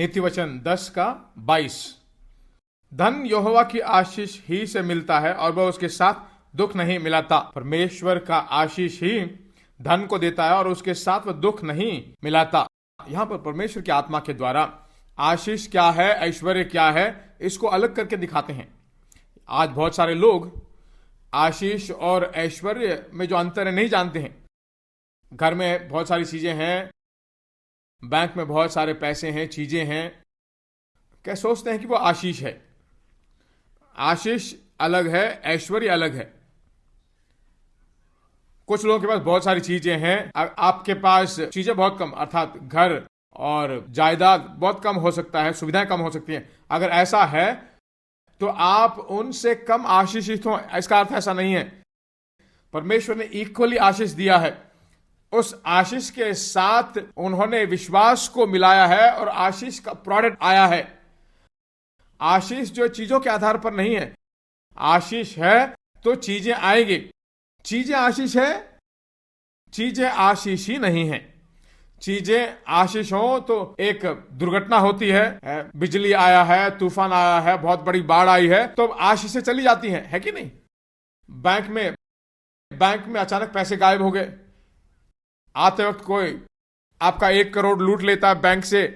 नीति वचन 10:22। धन यहोवा की आशीष ही से मिलता है और वह उसके साथ दुख नहीं मिलाता। परमेश्वर का आशीष ही धन को देता है और उसके साथ वह दुख नहीं मिलाता। यहां पर परमेश्वर की आत्मा के द्वारा आशीष क्या है, ऐश्वर्य क्या है, इसको अलग करके दिखाते हैं। आज बहुत सारे लोग आशीष और ऐश्वर्य में जो अंतर है नहीं जानते हैं। घर में बहुत सारी चीजें हैं, बैंक में बहुत सारे पैसे हैं, चीजें हैं, क्या सोचते हैं कि वो आशीष है। आशीष अलग है, ऐश्वर्य अलग है। कुछ लोगों के पास बहुत सारी चीजें हैं, आपके पास चीजें बहुत कम, अर्थात घर और जायदाद बहुत कम हो सकता है, सुविधाएं कम हो सकती हैं। अगर ऐसा है तो आप उनसे कम आशीषित हो, इसका अर्थ ऐसा नहीं है। परमेश्वर ने इक्वली आशीष दिया है। उस आशीष के साथ उन्होंने विश्वास को मिलाया है और आशीष का प्रोडक्ट आया है। आशीष जो चीजों के आधार पर नहीं है, आशीष है तो चीजें आएंगी। चीजें आशीष है, चीजें आशीष ही नहीं है। चीजें आशीष हो तो एक दुर्घटना होती है, बिजली आया है, तूफान आया है, बहुत बड़ी बाढ़ आई है, तो आशीषें चली जाती हैं, है कि नहीं। बैंक में अचानक पैसे गायब हो गए, आते वक्त कोई आपका 1 करोड़ लूट लेता है बैंक से,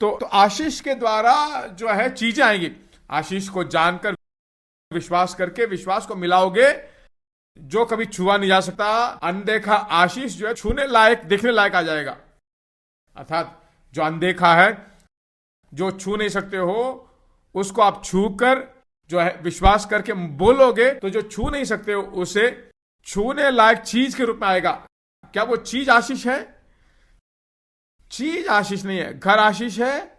तो आशीष के द्वारा जो है चीजें आएंगी। आशीष को जानकर, विश्वास करके, विश्वास को मिलाओगे, जो कभी छुआ नहीं जा सकता, अनदेखा आशीष जो है छूने लायक, देखने लायक आ जाएगा। अर्थात जो अनदेखा है, जो छू नहीं सकते हो, उसको आप छू कर जो है विश्वास करके बोलोगे तो जो छू नहीं सकते हो उसे छूने लायक चीज के रूप में आएगा। क्या वो चीज आशीष है? चीज आशीष नहीं है। घर आशीष है,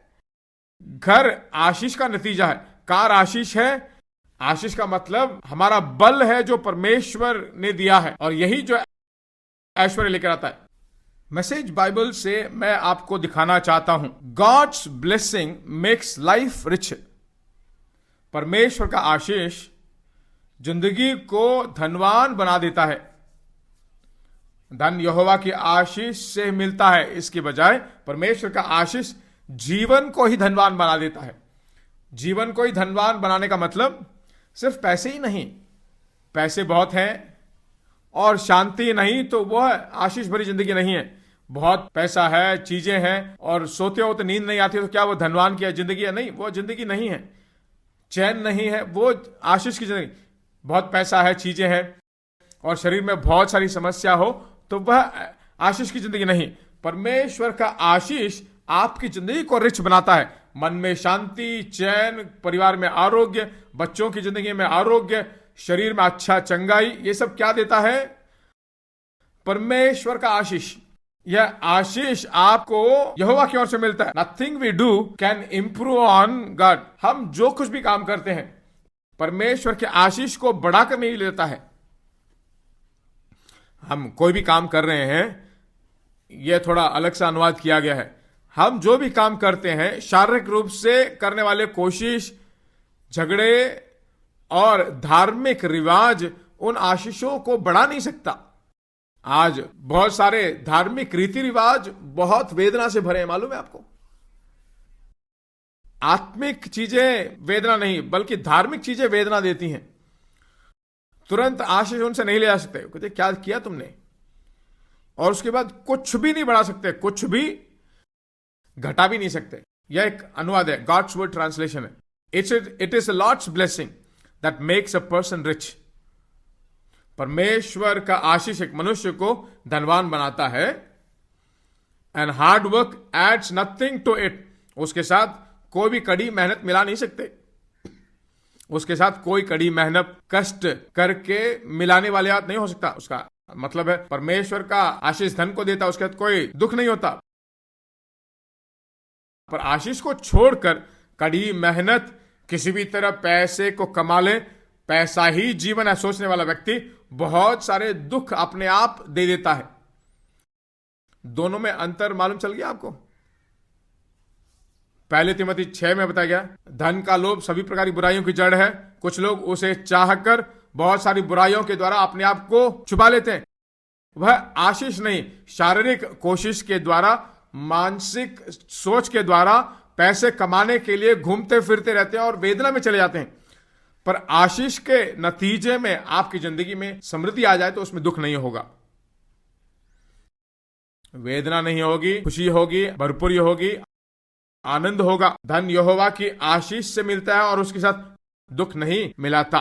घर आशीष का नतीजा है। कार आशीष है। आशीष का मतलब हमारा बल है जो परमेश्वर ने दिया है, और यही जो ऐश्वर्य लेकर आता है। मैसेज बाइबल से मैं आपको दिखाना चाहता हूं, God's blessing makes life rich. परमेश्वर का आशीष जिंदगी को धनवान बना देता है। धन यहोवा की आशीष से मिलता है, इसके बजाय परमेश्वर का आशीष जीवन को ही धनवान बना देता है। जीवन को ही धनवान बनाने का मतलब सिर्फ पैसे ही नहीं। पैसे बहुत हैं और शांति नहीं तो वह आशीष भरी जिंदगी नहीं है। बहुत पैसा है, चीजें हैं और सोते हो तो नींद नहीं आती, तो क्या वो धनवान की जिंदगी है? नहीं, वो जिंदगी नहीं है। चैन नहीं है, वो आशीष की जिंदगी। बहुत पैसा है, चीजें हैं और शरीर में बहुत सारी समस्या हो तो वह आशीष की जिंदगी नहीं। परमेश्वर का आशीष आपकी जिंदगी को रिच बनाता है। मन में शांति, चैन, परिवार में आरोग्य, बच्चों की जिंदगी में आरोग्य, शरीर में अच्छा चंगाई, ये सब क्या देता है? परमेश्वर का आशीष। यह आशीष आपको यहोवा की ओर से मिलता है। Nothing we do can improve on God. हम जो कुछ भी काम करते हैं परमेश्वर के आशीष को बढ़ाकर नहीं लेता है। हम कोई भी काम कर रहे हैं, यह थोड़ा अलग सा अनुवाद किया गया है। हम जो भी काम करते हैं शारीरिक रूप से करने वाले कोशिश, झगड़े और धार्मिक रिवाज उन आशीषों को बढ़ा नहीं सकता। आज बहुत सारे धार्मिक रीति रिवाज बहुत वेदना से भरे हैं, मालूम है आपको। आत्मिक चीजें वेदना नहीं बल्कि धार्मिक चीजें वेदना देती हैं। तुरंत आशीष उनसे नहीं ले जा सकते। कहते क्या किया तुमने, और उसके बाद कुछ भी नहीं बढ़ा सकते, कुछ भी घटा भी नहीं सकते। यह एक अनुवाद है, गॉड्स वर्ड ट्रांसलेशन है। It is Lord's blessing that makes a person rich. परमेश्वर का आशीष एक मनुष्य को धनवान बनाता है। And hard work adds nothing to it. उसके साथ कोई भी कड़ी मेहनत मिला नहीं सकते। उसके साथ कोई कड़ी मेहनत, कष्ट करके मिलाने वाले बात नहीं हो सकता। उसका मतलब है परमेश्वर का आशीष धन को देता, उसके साथ कोई दुख नहीं होता। पर आशीष को छोड़कर कड़ी मेहनत, किसी भी तरह पैसे को कमा ले, पैसा ही जीवन है सोचने वाला व्यक्ति बहुत सारे दुख अपने आप दे देता है। दोनों में अंतर मालूम चल गया आपको। पहले तिमोथी 6 में बताया गया, धन का लोभ सभी प्रकार की बुराइयों की जड़ है। कुछ लोग उसे चाहकर बहुत सारी बुराइयों के द्वारा अपने आप को छुपा लेते हैं। वह आशीष नहीं, शारीरिक कोशिश के द्वारा, मानसिक सोच के द्वारा पैसे कमाने के लिए घूमते फिरते रहते हैं और वेदना में चले जाते हैं। पर आशीष के नतीजे में आपकी जिंदगी में समृद्धि आ जाए तो उसमें दुख नहीं होगा, वेदना नहीं होगी, खुशी होगी, भरपूरी होगी, आनंद होगा। धन यहोवा की आशीष से मिलता है और उसके साथ दुख नहीं मिलाता।